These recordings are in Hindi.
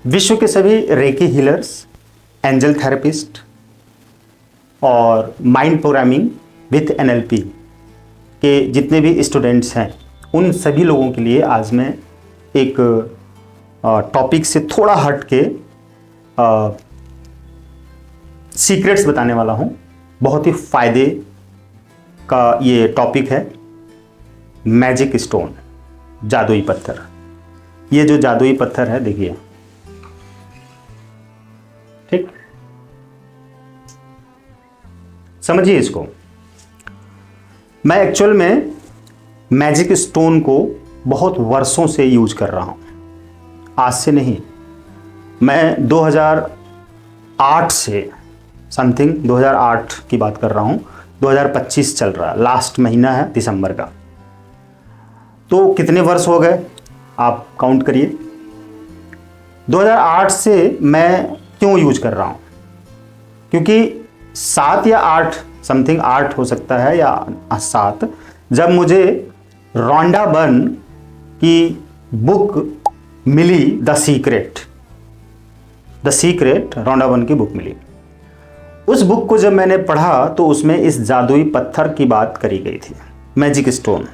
विश्व के सभी रेकी हीलर्स, एंजल थेरेपिस्ट और माइंड प्रोग्रामिंग विथ एनएलपी के जितने भी स्टूडेंट्स हैं, उन सभी लोगों के लिए आज मैं एक टॉपिक से थोड़ा हट के सीक्रेट्स बताने वाला हूं। बहुत ही फायदे का ये टॉपिक है, मैजिक स्टोन, जादुई पत्थर। ये जो जादुई पत्थर है, देखिए, ठीक, समझिए इसको। मैं एक्चुअल में मैजिक स्टोन को बहुत वर्षों से यूज कर रहा हूं, आज से नहीं। मैं 2008 से समथिंग 2008 की बात कर रहा हूं, 2025 चल रहा है, लास्ट महीना है दिसंबर का। तो कितने वर्ष हो गए आप काउंट करिए। 2008 से मैं क्यों यूज कर रहा हूं? क्योंकि 7 या 8 समथिंग 8 हो सकता है या 7, जब मुझे रोंडा बर्न की बुक मिली, द सीक्रेट रोंडा बर्न की बुक मिली। उस बुक को जब मैंने पढ़ा तो उसमें इस जादुई पत्थर की बात करी गई थी, मैजिक स्टोन।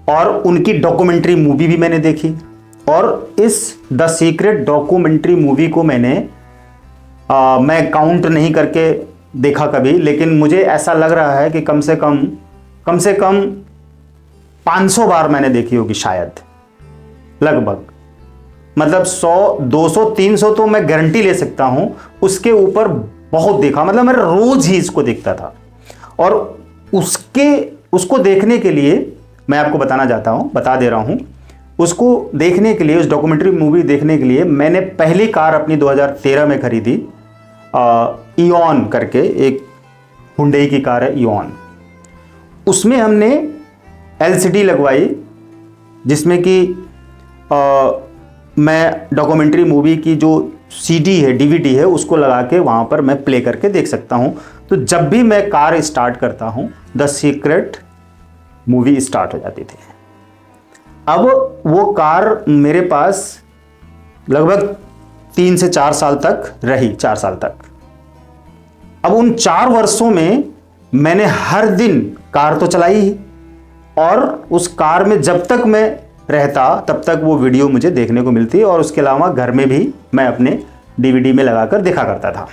और उनकी डॉक्यूमेंट्री मूवी भी मैंने देखी, और इस द सीक्रेट डॉक्यूमेंट्री मूवी को मैं काउंट नहीं करके देखा कभी, लेकिन मुझे ऐसा लग रहा है कि कम से कम 500 बार मैंने देखी होगी शायद, लगभग। मतलब 100, 200, 300 तो मैं गारंटी ले सकता हूं, उसके ऊपर बहुत देखा। मतलब मैं रोज ही इसको देखता था। और उसको देखने के लिए मैं आपको बता दे रहा हूं, उसको देखने के लिए, उस डॉक्यूमेंट्री मूवी देखने के लिए मैंने पहली कार अपनी 2013 में खरीदी, इयॉन करके, एक हुंडई की कार है इयॉन। उसमें हमने एलसीडी लगवाई, जिसमें कि मैं डॉक्यूमेंट्री मूवी की जो सीडी है, डीवीडी है, उसको लगा के वहाँ पर मैं प्ले करके देख सकता हूँ। तो जब भी मैं कार स्टार्ट करता हूँ, द सीक्रेट मूवी स्टार्ट हो जाती थी। अब वो कार मेरे पास लगभग 3 से 4 साल तक रही, 4 साल तक। अब उन 4 वर्षों में मैंने हर दिन कार तो चलाई ही, और उस कार में जब तक मैं रहता तब तक वो वीडियो मुझे देखने को मिलती, और उसके अलावा घर में भी मैं अपने डीवीडी में लगाकर देखा करता था।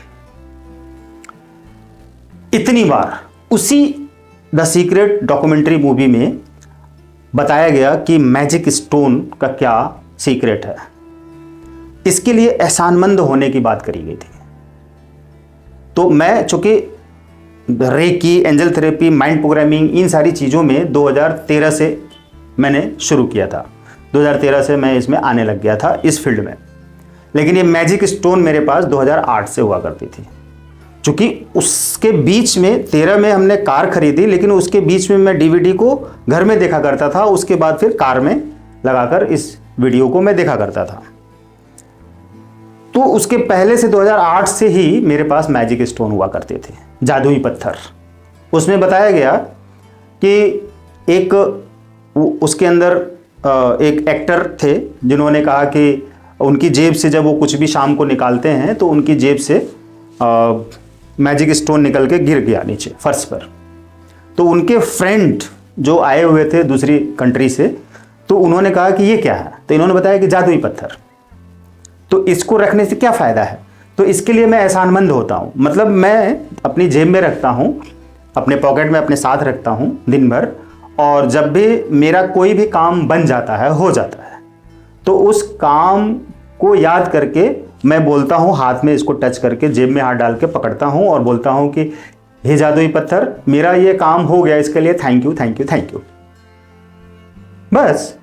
इतनी बार उसी द सीक्रेट डॉक्यूमेंट्री मूवी में बताया गया कि मैजिक स्टोन का क्या सीक्रेट है। इसके लिए एहसानमंद होने की बात करी गई थी। तो मैं चूंकि Reiki, angel therapy, mind programming, इन सारी चीज़ों में 2013 से मैंने शुरू किया था। 2013 से मैं इसमें आने लग गया था, इस फील्ड में। लेकिन ये मैजिक स्टोन मेरे पास 2008 से हुआ करती थी। चूंकि उसके बीच में 13 में हमने कार खरीदी, लेकिन उसके बीच में मैं डीवीडी को घर में देखा करता था, उसके बाद फिर कार में लगाकर इस वीडियो को मैं देखा करता था। तो उसके पहले से 2008 से ही मेरे पास मैजिक स्टोन हुआ करते थे, जादुई पत्थर। उसमें बताया गया कि उसके अंदर एक एक्टर थे, जिन्होंने कहा कि उनकी जेब से जब वो कुछ भी शाम को निकालते हैं तो उनकी जेब से मैजिक स्टोन निकल के गिर गया नीचे फर्श पर। तो उनके फ्रेंड जो आए हुए थे दूसरी कंट्री से, तो उन्होंने कहा कि ये क्या है? तो इन्होंने बताया कि जादुई पत्थर। तो इसको रखने से क्या फ़ायदा है? तो इसके लिए मैं एहसानमंद होता हूँ। मतलब मैं अपनी जेब में रखता हूँ, अपने पॉकेट में अपने साथ रखता हूँ दिन भर, और जब भी मेरा कोई भी काम बन जाता है, हो जाता है, तो उस काम को याद करके मैं बोलता हूँ, हाथ में इसको टच करके जेब में हाथ डाल के पकड़ता हूँ और बोलता हूँ कि हे जादुई पत्थर, मेरा ये काम हो गया, इसके लिए thank you, thank you, thank you, बस।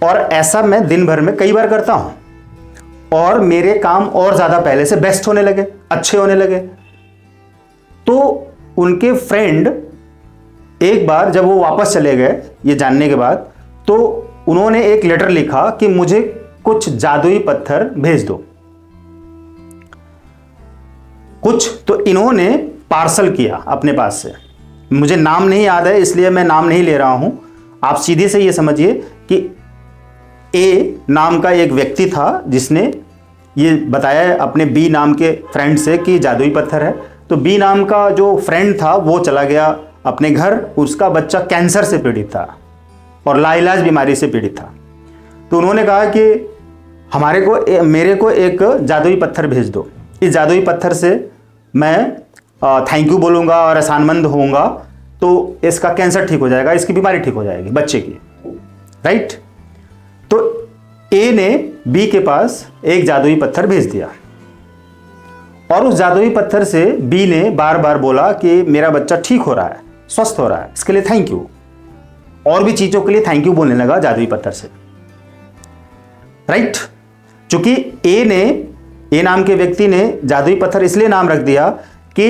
और ऐसा मैं दिन भर में कई बार करता हूँ, और मेरे काम और ज़्यादा पहले से बेस्ट होने लगे, अच्छे होने लगे। तो उनके फ्रेंड एक बार जब वो वापस चले गए ये जानने के बाद, तो उन्होंने एक लेटर लिखा कि मुझे कुछ जादुई पत्थर भेज दो कुछ। तो इन्होंने पार्सल किया अपने पास से। मुझे नाम नहीं याद है, इसलिए मैं नाम नहीं ले रहा हूं। आप सीधे से ये समझिए कि ए नाम का एक व्यक्ति था जिसने ये बताया अपने बी नाम के फ्रेंड से कि जादुई पत्थर है। तो बी नाम का जो फ्रेंड था वो चला गया अपने घर, उसका बच्चा कैंसर से पीड़ित था और लाइलाज बीमारी से पीड़ित था। तो उन्होंने कहा कि मेरे को एक जादुई पत्थर भेज दो, इस जादुई पत्थर से मैं थैंक यू बोलूँगा और एहसानमंद होऊंगा तो इसका कैंसर ठीक हो जाएगा, इसकी बीमारी ठीक हो जाएगी बच्चे की, राइट। तो ए ने बी के पास एक जादुई पत्थर भेज दिया और उस जादुई पत्थर से बी ने बार बार बोला कि मेरा बच्चा ठीक हो रहा है, स्वस्थ हो रहा है, इसके लिए थैंक यू, और भी चीजों के लिए थैंक यू बोलने लगा जादुई पत्थर से, राइट। क्योंकि ए नाम के व्यक्ति ने जादुई पत्थर इसलिए नाम रख दिया कि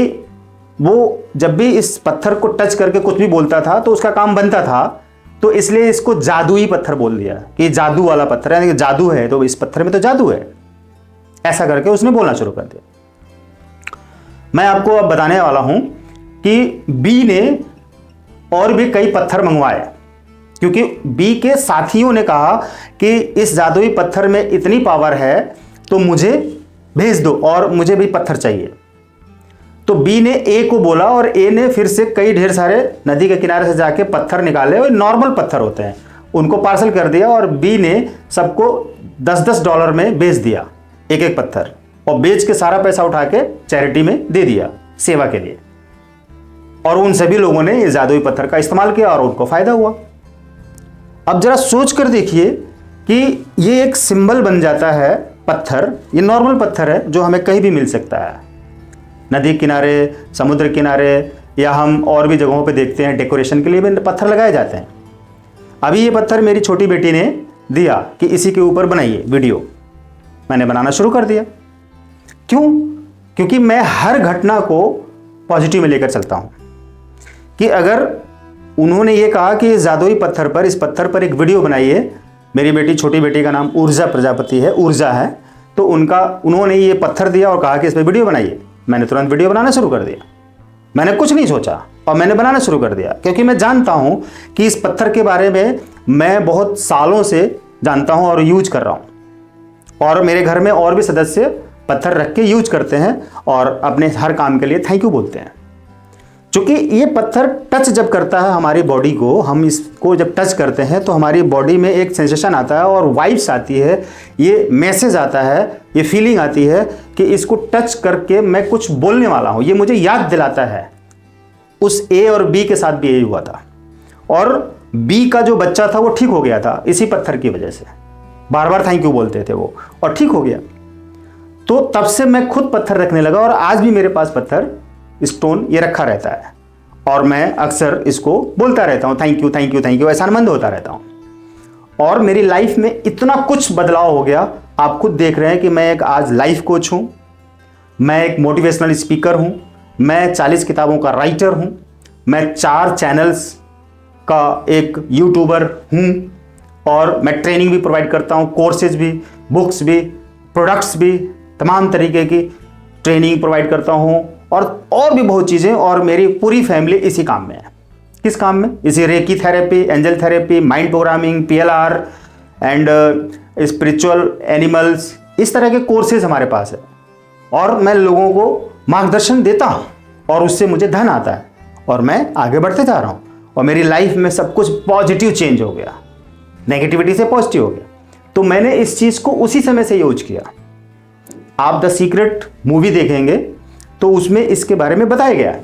वो जब भी इस पत्थर को टच करके कुछ भी बोलता था तो उसका काम बनता था, तो इसलिए इसको जादुई पत्थर बोल दिया कि जादू वाला पत्थर है, जादू है तो इस पत्थर में तो जादू है, ऐसा करके उसने बोलना शुरू कर दिया। मैं आपको अब बताने वाला हूं कि बी ने और भी कई पत्थर मंगवाए, क्योंकि बी के साथियों ने कहा कि इस जादुई पत्थर में इतनी पावर है तो मुझे भेज दो और मुझे भी पत्थर चाहिए। तो बी ने ए को बोला और ए ने फिर से कई ढेर सारे नदी के किनारे से जाके पत्थर निकाले, और नॉर्मल पत्थर होते हैं, उनको पार्सल कर दिया और बी ने सबको $10 में बेच दिया एक एक पत्थर, और बेच के सारा पैसा उठा के चैरिटी में दे दिया सेवा के लिए। और उन सभी लोगों ने इस जादुई पत्थर का इस्तेमाल किया और उनको फायदा हुआ। अब जरा सोच कर देखिए कि ये एक सिंबल बन जाता है पत्थर, ये नॉर्मल पत्थर है जो हमें कहीं भी मिल सकता है, नदी किनारे, समुद्र किनारे, या हम और भी जगहों पे देखते हैं डेकोरेशन के लिए भी पत्थर लगाए जाते हैं। अभी ये पत्थर मेरी छोटी बेटी ने दिया कि इसी के ऊपर बनाइए वीडियो, मैंने बनाना शुरू कर दिया। क्यों? क्योंकि मैं हर घटना को पॉजिटिव में लेकर चलता हूं कि अगर उन्होंने ये कहा कि जादुई पत्थर पर, इस पत्थर पर एक वीडियो बनाइए, मेरी बेटी, छोटी बेटी का नाम ऊर्जा प्रजापति है, ऊर्जा है, तो उन्होंने ये पत्थर दिया और कहा कि इस पर वीडियो बनाइए, मैंने तुरंत वीडियो बनाना शुरू कर दिया। मैंने कुछ नहीं सोचा और मैंने बनाना शुरू कर दिया, क्योंकि मैं जानता हूं कि इस पत्थर के बारे में मैं बहुत सालों से जानता हूं और यूज कर रहा हूं, और मेरे घर में और भी सदस्य पत्थर रख के यूज करते हैं और अपने हर काम के लिए थैंक यू बोलते हैं। क्योंकि ये पत्थर टच जब करता है हमारी बॉडी को, हम इसको जब टच करते हैं तो हमारी बॉडी में एक सेंसेशन आता है और वाइब्स आती है, ये मैसेज आता है, ये फीलिंग आती है कि इसको टच करके मैं कुछ बोलने वाला हूँ, ये मुझे याद दिलाता है। उस ए और बी के साथ भी यही हुआ था, और बी का जो बच्चा था वो ठीक हो गया था इसी पत्थर की वजह से, बार बार थैंक यू बोलते थे वो और ठीक हो गया। तो तब से मैं खुद पत्थर रखने लगा और आज भी मेरे पास पत्थर, स्टोन ये रखा रहता है और मैं अक्सर इसको बोलता रहता हूँ thank you thank you thank you, एहसानमंद होता रहता हूँ। और मेरी लाइफ में इतना कुछ बदलाव हो गया, आप खुद देख रहे हैं कि मैं एक आज लाइफ कोच हूँ, मैं एक मोटिवेशनल स्पीकर हूँ, मैं 40 किताबों का राइटर हूँ, मैं 4 चैनल्स का एक यूट्यूबर हूँ, और मैं ट्रेनिंग भी प्रोवाइड करता हूँ, कोर्सेज भी, बुक्स भी, प्रोडक्ट्स भी, तमाम तरीके की ट्रेनिंग प्रोवाइड करता हूँ, और भी बहुत चीज़ें। और मेरी पूरी फैमिली इसी काम में है। किस काम में? इसी reiki therapy, angel therapy, mind programming, PLR and spiritual animals, इस तरह के कोर्सेज हमारे पास है, और मैं लोगों को मार्गदर्शन देता हूँ और उससे मुझे धन आता है और मैं आगे बढ़ते जा रहा हूँ, और मेरी लाइफ में सब कुछ पॉजिटिव चेंज हो गया, नेगेटिविटी से पॉजिटिव हो गया। तो मैंने इस चीज़ को उसी समय से यूज किया। आप द सीक्रेट मूवी देखेंगे तो उसमें इसके बारे में बताया गया है,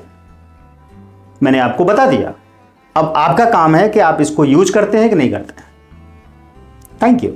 मैंने आपको बता दिया। अब आपका काम है कि आप इसको यूज करते हैं कि नहीं करते हैं। Thank you.